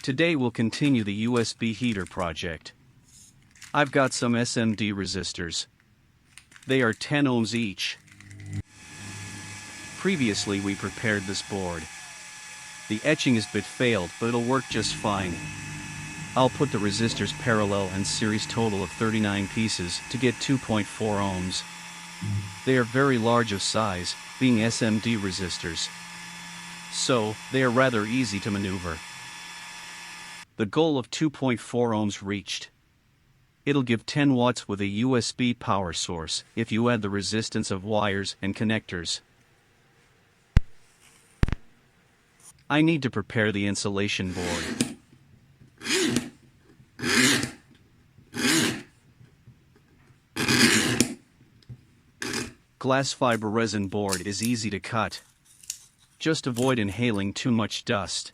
Today we'll continue the USB heater project. I've got some SMD resistors. They are 10 ohms each. Previously we prepared this board. The etching is bit failed, but it'll work just fine. I'll put the resistors parallel and series total of 39 pieces to get 2.4 ohms. They are very large of size, being SMD resistors. So, they are rather easy to maneuver. The goal of 2.4 ohms reached. It'll give 10 watts with a USB power source if you add the resistance of wires and connectors. I need to prepare the insulation board. Glass fiber resin board is easy to cut. Just avoid inhaling too much dust.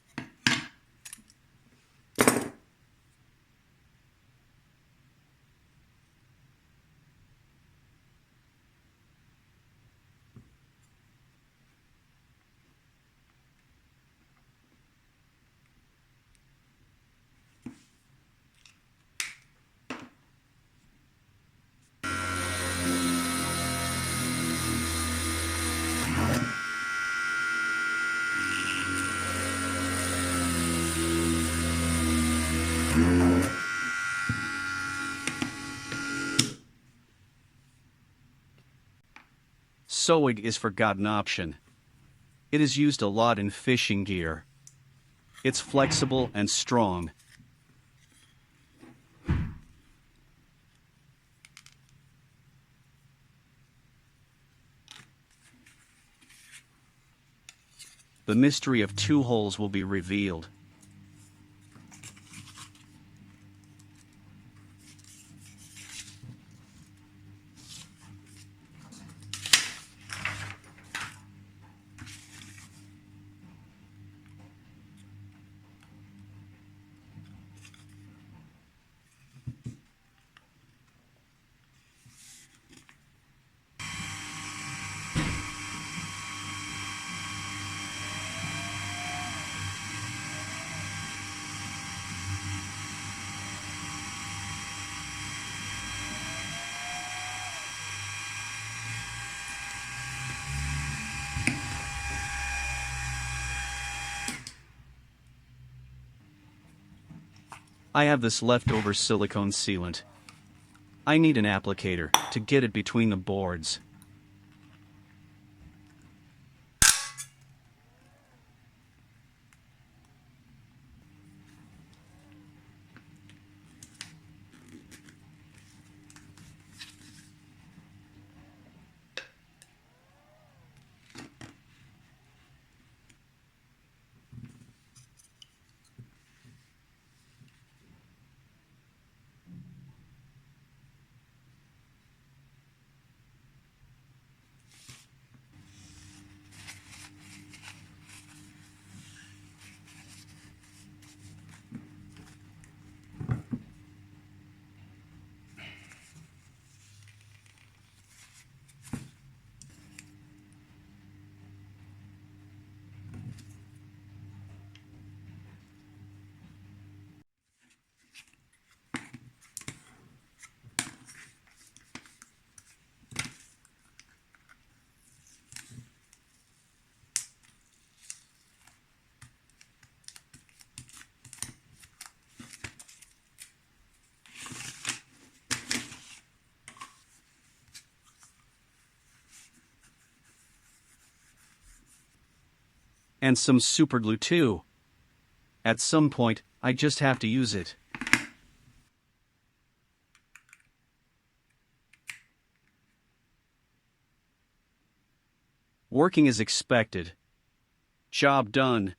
Sewing is forgotten option. It is used a lot in fishing gear. It's flexible and strong. The mystery of two holes will be revealed. I have this leftover silicone sealant. I need an applicator to get it between the boards. And some superglue too. At some point, I just have to use it. Working as expected. Job done.